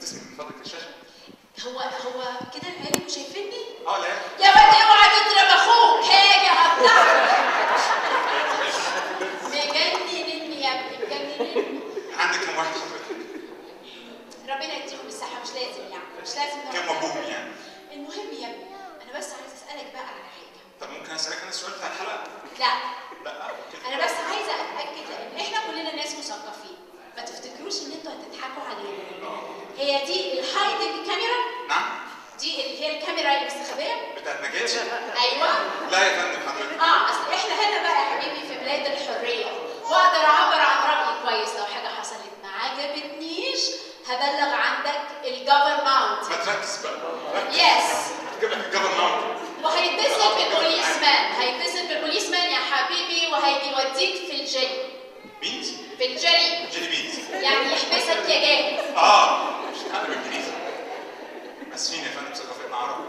اسمك من فضلك الشاشه؟ هو كده العيال مش شايفيني؟ لا يا ولدي اوعى تضرب اخوك، هاجي هفتحك. مجننني يا ابني، مجننني. عندك كم واحد حضرتك؟ ربنا يديهم الصحة، مش لازم يعني، مش لازم. كم ابوهم يعني؟ المهم يا ابني، أنا بس عايزة أسألك بقى على حاجة. طب ممكن أسألك أنا السؤال بتاع الحلقة؟ لا. أنا بس عايزة أتأكد لأن إحنا كلنا ناس مثقفين، ما تفتكروش إن أنتوا هتضحكوا علينا. هي دي الهايدنج كاميرا؟ نعم. دي اللي هي الكاميرا المستخبية؟ بتاعت نجاتي؟ أيوه. لا يا فندم حضرتك. أصل إحنا هنا بقى يا حبيبي في بلاد الحرية، وأقدر أعبر عن رأيي كويس. لو حاجة حصلت ما عجبتنيش هبلغ عندك الجفرمنت. ما تركز بقى. يس. هجيب لك الجفرمنت. وهيتصل بالبوليسمان يا حبيبي، وهيجي يوديك في الجيلي. بينز؟ في الجيلي. جيلي بينز. يعني يحبسك يا جاهل. مش هتعلم انجليزي. اسفين يا فندم، ثقافتنا عربي.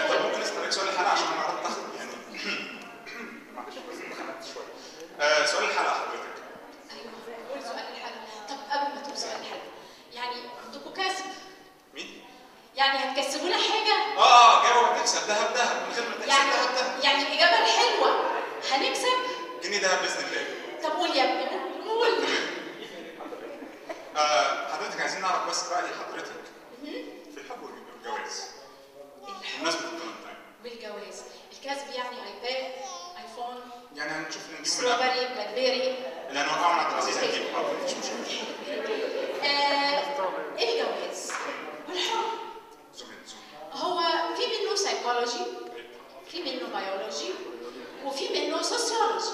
طب ممكن اسالك سؤال الحلقه عشان انا قربت اخد يعني معلش بس اتخنقت شويه. سؤال الحلقه حضرتك. ايوه قول سؤال الحلقه. طب قبل ما تقول سؤال الحلقه، يعني عندكم كسب؟ مين؟ يعني هتكسبونا حاجه؟ جاوب هتكسب دهب من غير ما تكسب دهب. يعني الاجابه الحلوه هنكسب؟ جنيه دهب باذن الله. طب قول يا ابني قول. حضرتك عايزين نعرف بس رأي حضرتك في الحب والجواز. بمناسبة الفالنتاين. بالجواز، الكسب يعني ايباد، ايفون، يعني هنشوف اللي نجيبه ستروبري، بلاك بيري. اللي هنوقعه من عبد العزيز هنجيبه مفيش مشكلة. الجواز والحب هو في منه سايكولوجي، في منه بيولوجي، وفي منه سوسيولوجي.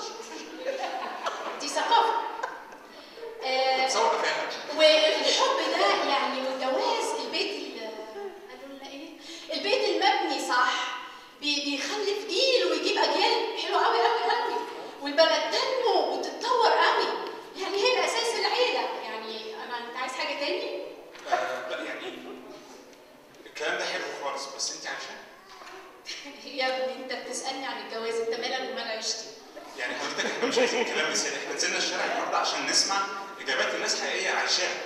دي ثقافة. والحب ده يعني والجواز البيت المبني صح بيخلف جيل ويجيب اجيال حلوه قوي قوي قوي، والبلد تنمو وتتطور قوي. يعني هي اساس العيله. يعني انت عايز حاجه تاني؟ لا يعني الكلام ده حلو خالص، بس انت عايشاه؟ يا ابني انت بتسالني عن الجواز، انت مالك ومال عيشتي؟ يعني حضرتك احنا مش عايزين كلام مثالي، احنا نزلنا الشارع النهارده عشان نسمع اجابات الناس حقيقيه عايشاها.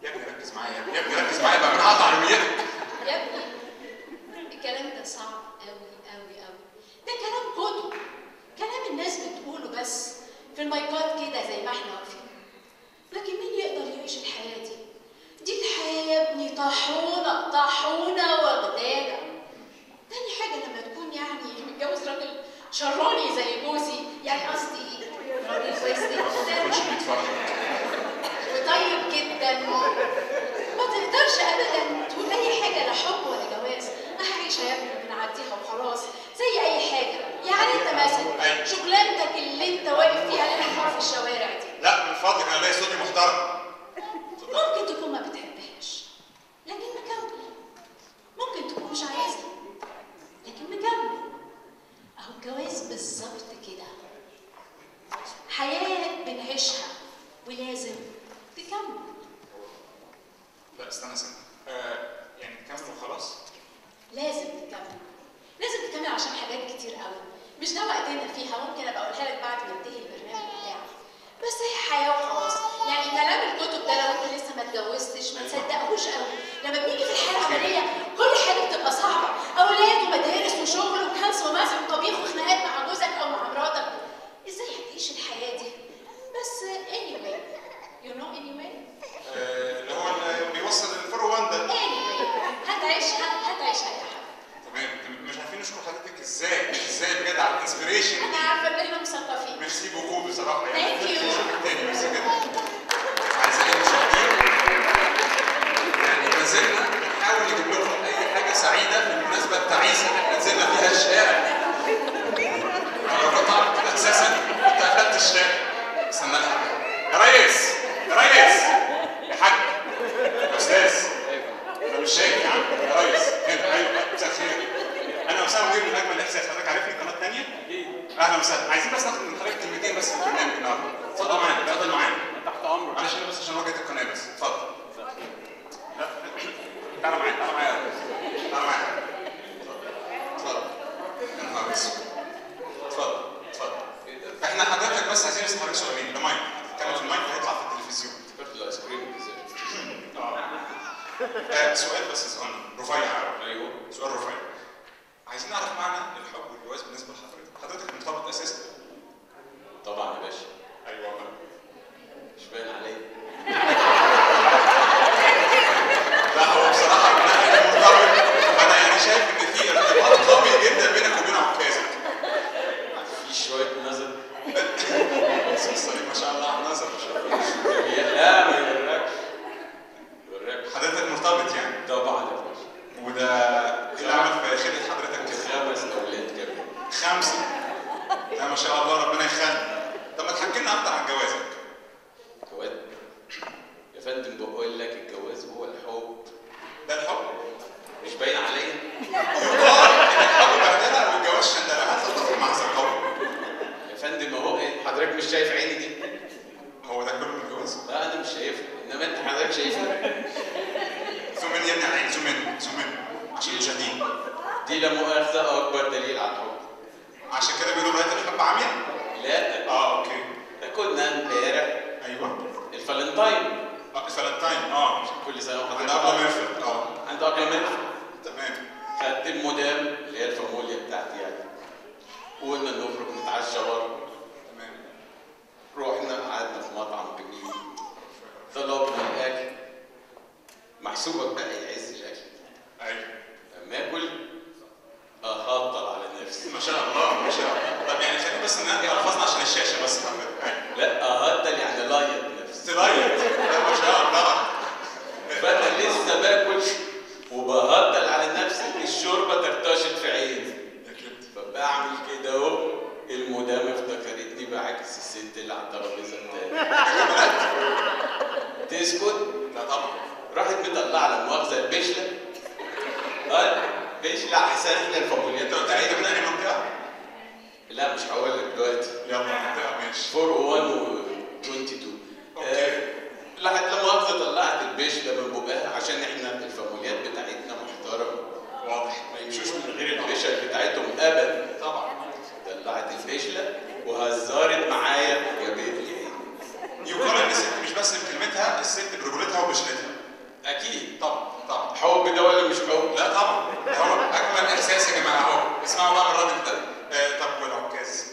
يا ابني ركز معايا، يا ابني ركز معايا بقى، من هقطع عربيتك. يا ابني الكلام ده صعب قوي قوي قوي. ده كلام كتب، كلام الناس بتقوله بس في المايكات كده زي ما احنا واقفين. لكن مين يقدر يعيش الحياه دي؟ دي الحياه يا ابني طاحونه طاحونه وغداله. تاني حاجه لما تكون يعني متجوز راجل شراني زي جوزي، يعني قصدي راجل كويس جدا وطيب جدا، ما تقدرش ابدا تقول اي حاجه لا حب ولا جواز. هعيشها يا ابني بنعديها وخلاص زي اي حاجه. يعني انت مثلا شغلانتك اللي انت واقف فيها ليل نهار في الشوارع دي، لا من فضلك انا لاقي صوتي محترم. ممكن تكون ما بتحبهاش لكن مكمل، ممكن تكون مش عايزها لكن مكمل. اهو الجواز بالظبط كده، حياه بنعيشها ولازم تكمل. لا استنى يعني تكمل وخلاص؟ لازم تكمل عشان حاجات كتير قوي مش ده وقتنا فيها. ممكن ابقى اقولها لك بعد ما ينتهي البرنامج بتاعك، بس هي حياه وخلاص. يعني كلام الكتب ده لو انت لسه ما اتجوزتش ما تصدقهوش قوي. لما بنيجي في الحياه العمليه كل حاجه بتبقى صعبه، اولاد ومدارس وشغل وكنس ومسح وطبيخ وخناقات مع جوزك او مع مراتك. ازاي هتعيش الحياه دي؟ بس anyway اللي هو اللي بيوصل للفرو وان ده. هتعيشها يا حبيبي. تمام. مش عارفين نشكر حضرتك ازاي بجد على الانسبيريشن. انا عارفه ان احنا مثقفين. ميرسي بوكو بصراحه يعني. ثانك يو. تاني ميرسي جدا. اعزائي المشاهدين، يعني ما زلنا بنحاول نجيب لكم اي حاجه سعيده في المناسبه التعيسه اللي احنا نزلنا فيها الشارع. انا لو كنت اعرف كده اساسا كنت قفلت الشارع. استنى الحاج. يا ريس يا حاج يا استاذ، انا مش شايف يا عم. يا ريس هنا. ايوه مساء الخير. انا اسامه مدير من اجمل الاحساس. حضرتك عارفني قناه ثانيه؟ اهلا وسهلا. عايزين بس ناخد من حضرتك كلمتين بس في البرنامج النهارده. اتفضل. سؤال بس صغنن رفيع. ايوه سؤال رفيع. عايزين نعرف معنى الحب والجواز بالنسبه لحضرتك. حضرتك مرتبط اساسا؟ طبعا يا باشا. ايوه مش باين عليا. لا هو بصراحه من ناحيه مرتبط انا يعني شايف ان في ارتباط قوي جدا بينك وبين عكازك. في شويه نظر. سوري ما شاء الله على النظر. لا ما يوركش. حضرتك مرتبط يعني؟ طبعا يا باشا. وده ايه اللي عمل في خلقه حضرتك كده؟ 5 اولاد كمان. 5؟ لا ما شاء الله ربنا يخليك. طب ما تحكي لنا اكتر عن جوازك. جواز يا فندم بقول لك الجواز هو الحب. ده الحب؟ مش باين عليا؟ يقال ان الحب بهدله والجواز شندله، هل تتفق مع هذا القول؟ يا فندم اهو ايه حضرتك مش شايف عيني دي؟ هو ده كله من الجواز؟ لا انا مش شايفها، انما انت حضرتك شايفها. زوم ان يا ابني على العين، زوم ان زوم ان عشان الجديد. دي لا مؤاخذه اكبر دليل على الحب. عشان كده بيقولوا مرايه الحب عمياء؟ لا اوكي. ده كنا امبارح ايوه الفالنتاين. الفالنتاين كل سنه عند ابله ميرفت. عند ابله ميرفت. تمام. خدت المدام اللي هي الفاموليا بتاعتي يعني. وقلنا نخرج نتعشى بره. تمام. رحنا قعدنا في مطعم جميل. طلبنا الاكل. محسوبك بقى يعز الاكل. ايوه. لما اكل اهطل على نفسي. ما شاء الله ما شاء الله. طب يعني خلينا بس ننقي الفاظنا عشان الشاشه بس حضرتك. لا اهطل يعني لايط نفسي. تلايط. ما شاء الله. فانا لسه باكل وبهطل على نفسي الشوربه ترتشت في عيني. فبعمل كده اهو المدام افتكرتني بعكس الست اللي على الترابيزه بتاعتي. تسكت؟ لا طبعا. راحت مطلعه لا مؤاخذه البشله. بشله احسن احنا الفاموليات. انت قلت لي من اي منطقه؟ لا مش هقول لك دلوقتي. يلا منطقه ماشي. 401 و 22. راحت لا مؤاخذه طلعت البشله من بقها عشان احنا الفاموليات بتاعتنا محترمه. واضح. ما يمشوش من غير البشل بتاعتهم ابدا. طبعا. طلعت البشله وهزرت معايا جابتني. يقال ان الست مش بس بكلمتها، الست برجولتها وبشرتها. اكيد. طبعا. حب ده ولا مش حب؟ لا طبعا. ده هو اجمل احساس يا جماعه اهو. اسمعوا بقى من الراجل ده. طب والعكاز؟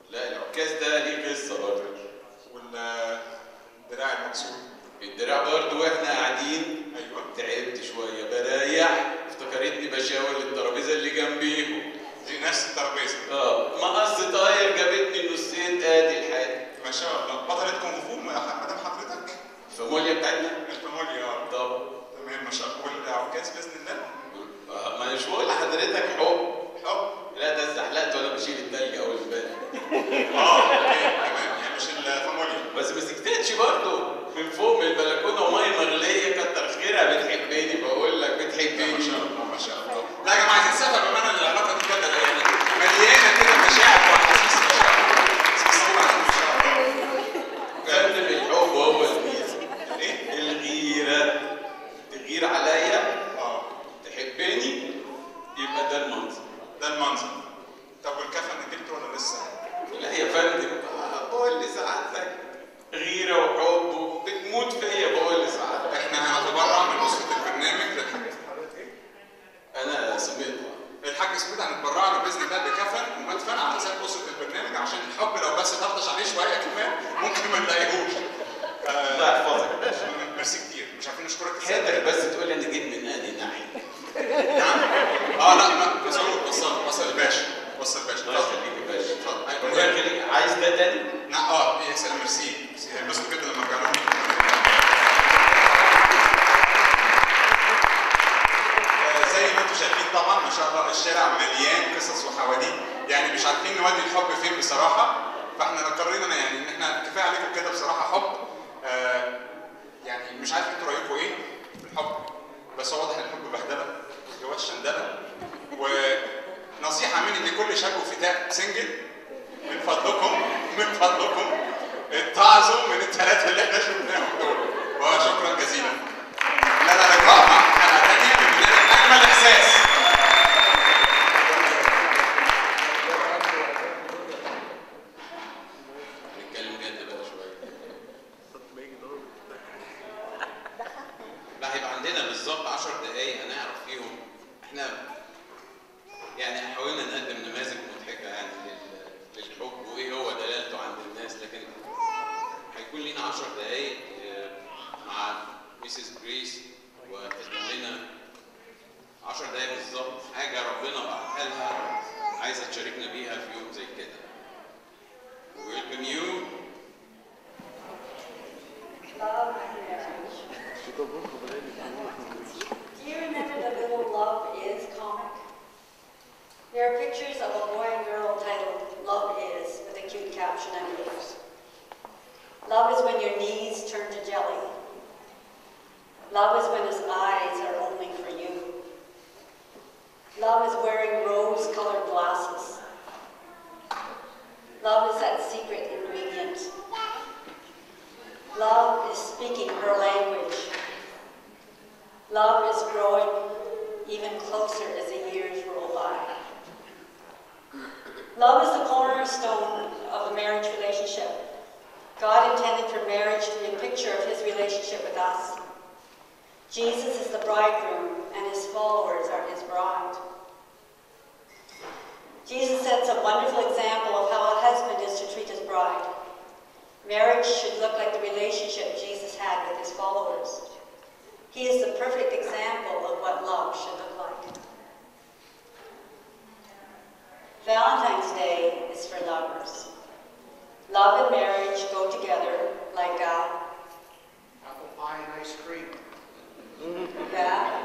لا العكاز ده ليه قصه برضه. والدراع المكسور؟ الدراع برضه واحنا قاعدين. ايوه. تعبت شويه بريح افتكرتني بشاور الترابيزه اللي جنبيهم. دي نفس الترابيزه. مقص طاير جابتني نصين ادي الحاجه. ما شاء الله. بطلة كونغ فو مدام حضرتك؟ الفاموليا بتاعتنا؟ الفاموليا طبعا. تمام ما شاء الله. والعكاز باذن الله؟ ما مش بقول لحضرتك حب. حب؟ لا ده اتزحلقت وانا بشيل التلج اول امبارح. اوكي تمام. يعني مش الفاموليا. بس ما سكتتش برضه من فوق من البلكونه وميه مغليه كتر خيرها بتحبني بقول لك بتحبني. ما شاء الله ما شاء الله. لا يا جماعه عايزين نسافر بامانه العلاقه دي كده يعني مليانه كده مشاعر واحاسيس ما شاء الله. ما شاء الله. فندم الحب هو الميزه. ايه؟ الغيره. تغير عليا تحبني يبقى ده المنظر. ده المنظر. طب والكفن جبته ولا لسه؟ لا يا فندم بقول لسعادتك غيره وحب بتموت فيا بقول لسعادتك. احنا هنتبرع من اسره البرنامج للحاج. انا سميت الحاج سميت هنتبرع له باذن الله بكفن ومدفن على حساب اسره البرنامج عشان الحب لو بس طرطش عليه شويه كمان ممكن ما نلاقيهوش. الله يحفظك يا باشا. ميرسي كتير. مش عارفين نشكرك حياتك بس تقول لي انا جيت من انهي ناحيه. نعم؟ لا وصل الباشا. وصل الباشا. الله يخليك يا باشا. اتفضل. الله يخليك. عايز ده تاني؟ يا سلام ميرسي. هينبسطوا جدا لما ارجع لهم. زي ما انتم شايفين طبعا ما شاء الله الشارع مليان قصص وحواديت، يعني مش عارفين نودي الحب فين بصراحه، فاحنا قررنا يعني ان احنا كفايه عليكم كده بصراحه حب. يعني مش عارف انتوا رايكم ايه في الحب، بس هو واضح ان الحب بهدله والجواز شندله. ونصيحه مني لكل شاب وفتاه سنجل، من فضلكم اتعظوا من الثلاثه اللي احنا شفناهم دول. وشكرا جزيلا. لا لقاء مع حلقه ثانيه من برنامج اجمل احساس. نتكلم جد بقى شويه. لا هيبقى 10 دقايق هنعرف فيهم احنا يعني حاولنا نقدم نماذج مضحكه يعني للحب وايه هو دلالته عند الناس، لكن هيكون لينا 10 دقايق مع ميسيس جريس وتقدم لنا 10 دقايق بالظبط حاجه ربنا بعتها لها عايزه تشاركنا بيها في يوم زي كده. Welcome you. Love and marriage. Do you remember the little Love Is comic? There are pictures of a boy and girl titled Love Is with a cute caption underneath. Love is when your knees turn to jelly. Love is when his eyes are only for you. Love is wearing rose-colored glasses. Love is that secret ingredient. Love is speaking her language. Love is growing even closer as the years roll by. Love is the cornerstone of the marriage relationship. God intended for marriage to be a picture of his relationship with us. Jesus is the bridegroom, and his followers are his bride. Jesus sets a wonderful example of how a husband is to treat his bride. Marriage should look like the relationship Jesus had with his followers. He is the perfect example of what love should look like. Valentine's Day is for lovers. Love and marriage go together like apple pie and ice cream.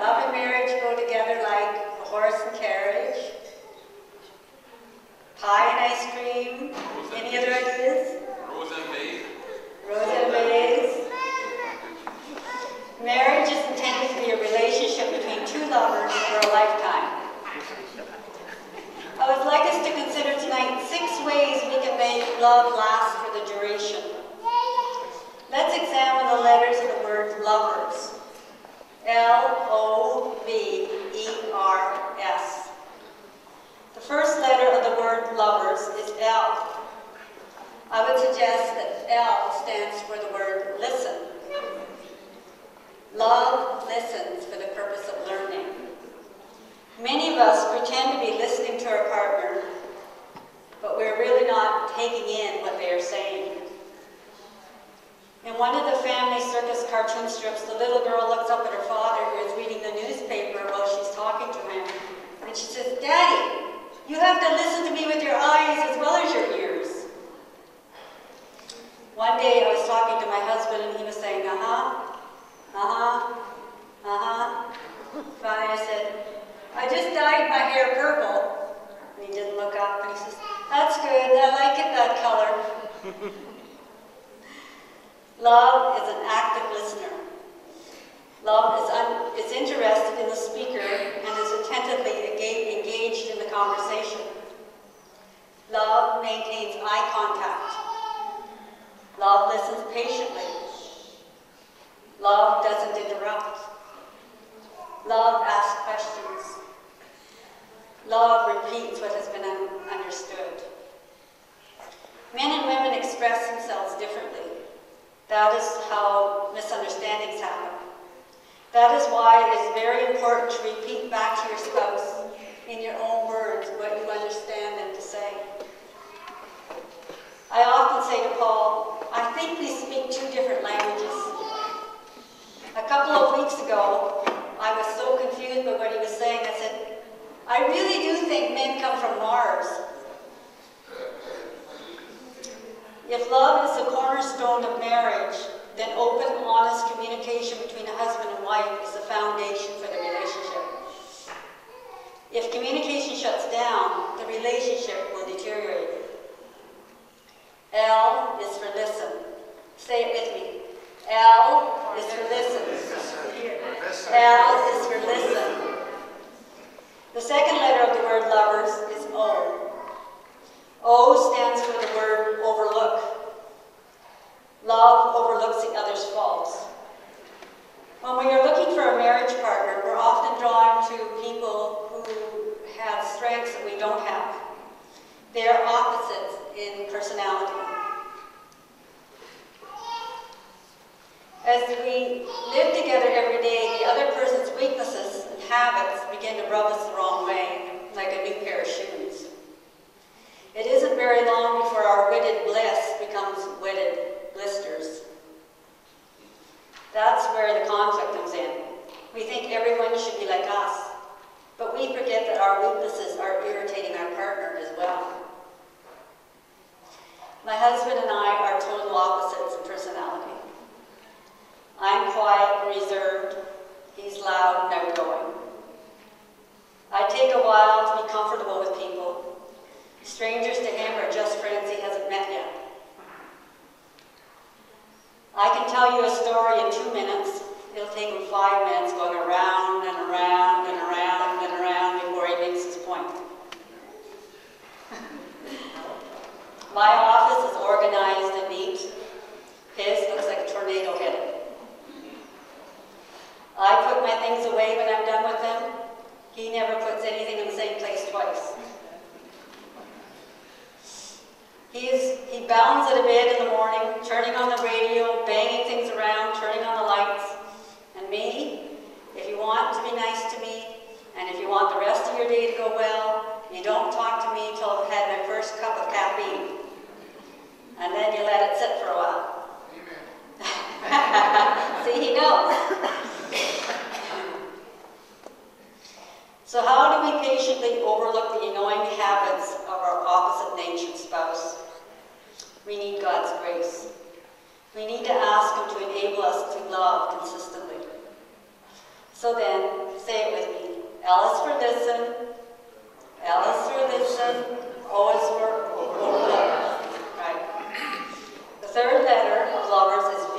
love and marriage go together like a horse and carriage, pie and ice cream. Any other ideas? Rose and Babe. Rose and vase. Marriage is intended to be a relationship between two lovers for a lifetime. I would like us to consider tonight 6 ways we can make love last for the duration. Let's examine the letters of the word lovers. L-O-V-E-R-S. The first letter of the word lovers is L. I would suggest that L stands for the word listen. Love listens for the purpose of learning. Many of us pretend to be listening to our partner, but we're really not taking in what they are saying. In one of the family circus cartoon strips, the little girl looks up at her father who is reading the newspaper while she's talking to him, and she says, "Daddy, you have to listen to me with your eyes as well as your ears." One day I was talking to my husband and he was saying, Finally I said, "I just dyed my hair purple." And he didn't look up and he says, "That's good, I like it that color." Love is an active listener. Love is interested in the speaker and is attentively engaged in the conversation. Love maintains eye contact. Love listens patiently. Love doesn't interrupt. Love asks questions. Love repeats what has been understood. Men and women express themselves differently. That is how misunderstandings happen. That is why it is very important to repeat back to your spouse in your own words what you understand them to say. I often say to Paul, "I think we speak 2 different languages." A couple of weeks ago, I was so confused by what he was saying, I said, "I really do think men come from Mars." If love is the cornerstone of marriage, then open, honest communication between a husband and wife is the foundation for the relationship. If communication shuts down, the relationship will deteriorate. L is for listen. Say it with me. L is for listen. L is for listen. The second letter of the word lovers is O. O stands for the word overlook. Love overlooks the other's faults. When we are looking for a marriage partner, we're often drawn to people who have strengths that we don't have. They are opposites in personality. As we live together every day, the other person's weaknesses and habits begin to rub us the wrong way, like a new pair of shoes. It isn't very long before our witted bliss becomes witted blisters. That's where the conflict comes in. We think everyone should be like us, but we forget that our weaknesses are irritating our partner as well. My husband and I are total opposites in personality. I'm quiet and reserved. He's loud and outgoing. I take a while to be comfortable with people. Strangers to him are just friends he hasn't met yet. I can tell you a story in 2 minutes. It'll take him 5 minutes going around and around and around and around before he makes his point. My office is organized and neat. His looks like a tornado hit it. I put my things away when I'm done with them. He never puts anything in the same place twice. He bounds out of bed in the morning, turning on the radio, banging things around, turning on the lights. And me, if you want to be nice to me, and if you want the rest of your day to go well, you don't talk to me until I've had my first cup of caffeine. And then you let it sit for a while. Amen. See, he knows. So how do we patiently overlook the annoying habits of our opposite-natured spouse? We need God's grace. We need to ask Him to enable us to love consistently. So then, say it with me. L is for listen. L is for listen. O is for love. Right. The third letter of lovers is V.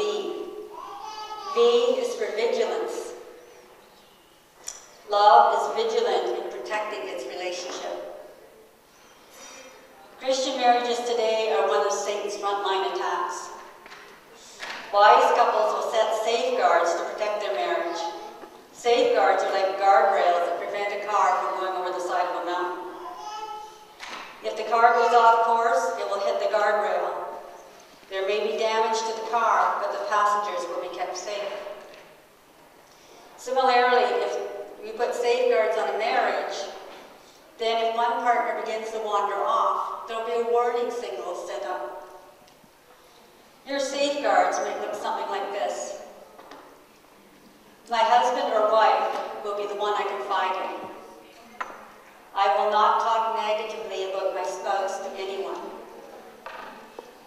V is for vigilance. Love is vigilant in protecting its relationship. Christian marriages today are one of Satan's frontline attacks. Wise couples will set safeguards to protect their marriage. Safeguards are like guardrails that prevent a car from going over the side of a mountain. If the car goes off course, it will hit the guardrail. There may be damage to the car, but the passengers will be kept safe. Similarly, if we put safeguards on a marriage, then if one partner begins to wander off, there will be a warning signal set up. Your safeguards might look something like this. My husband or wife will be the one I confide in. I will not talk negatively about my spouse to anyone.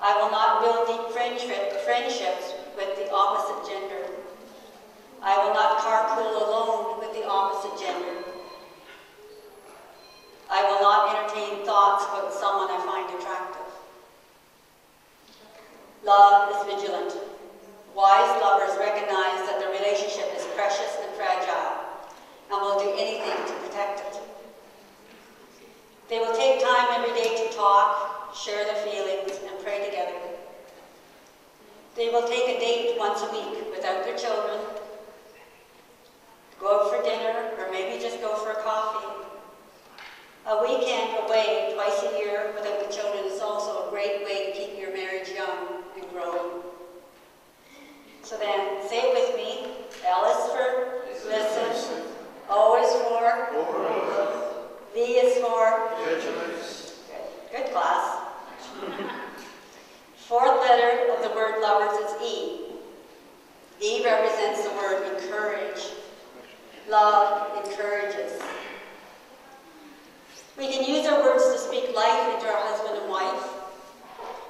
I will not build deep friendships with the opposite gender. I will not carpool alone with the opposite gender. I will not entertain thoughts about someone I find attractive. Love is vigilant. Wise lovers recognize that the relationship is precious and fragile and will do anything to protect it. They will take time every day to talk, share their feelings, and pray together. They will take a date once a week without their children, go out for dinner, or maybe just go for a coffee. A weekend away twice a year without the children is also a great way to keep your marriage young and growing. So then, say it with me. L is for listen. O is for V is for vigilance. Good class. Fourth letter of the word lovers is E. E represents the word encourage. Love encourages. We can use our words to speak life into our husband and wife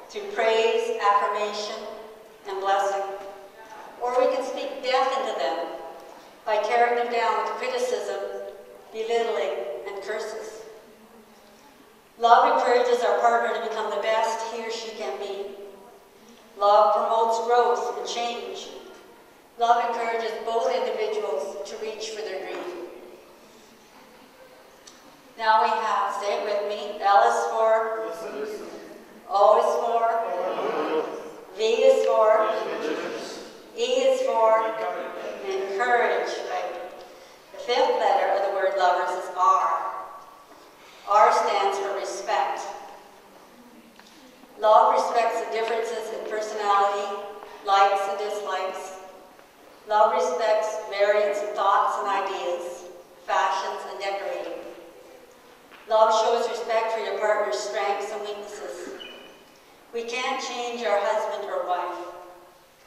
through praise, affirmation, and blessing. Or we can speak death into them by tearing them down with criticism, belittling, and curses. Love encourages our partner to become the best he or she can be. Love promotes growth and change. Love encourages both individuals to reach for their dream. Now we have, say it with me, L is for, O is for, V is for, E is for, encourage, right? The fifth letter of the word lovers is R. R stands for respect. Love respects the differences in personality, likes and dislikes. Love respects variance in thoughts and ideas, fashions and decorating. Love shows respect for your partner's strengths and weaknesses. We can't change our husband or wife,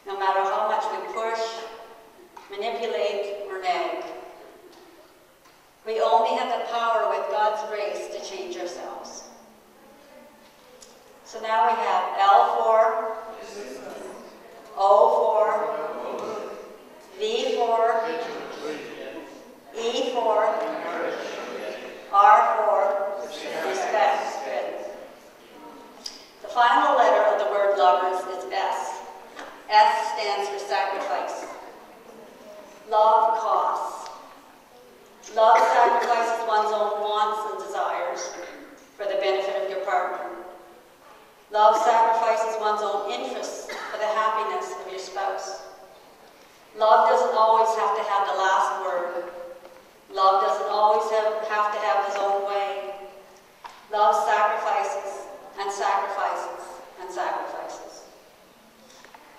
no matter how much we push, manipulate, or nag. We only have the power with God's grace to change ourselves. So now we have L for, O for, V for, E for, R for, respect. Good. The final letter of the word lovers is S. S stands for sacrifice. Love costs. Love sacrifices one's own wants and desires for the benefit of your partner. Love sacrifices one's own interests for the happiness of your spouse. Love doesn't always have to have the last word. Love doesn't always have to have his own way. Love sacrifices and sacrifices and sacrifices.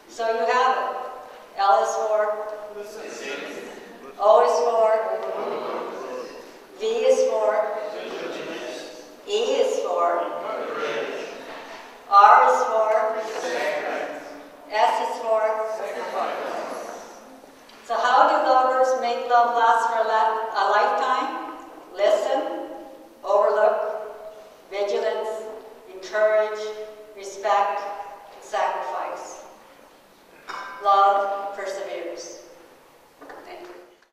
So you have it. L is for, O is for, V is for, E is for, R is for, S is for. So how do lovers make love last for a lifetime? Listen, overlook, vigilance, encourage, respect, sacrifice. Love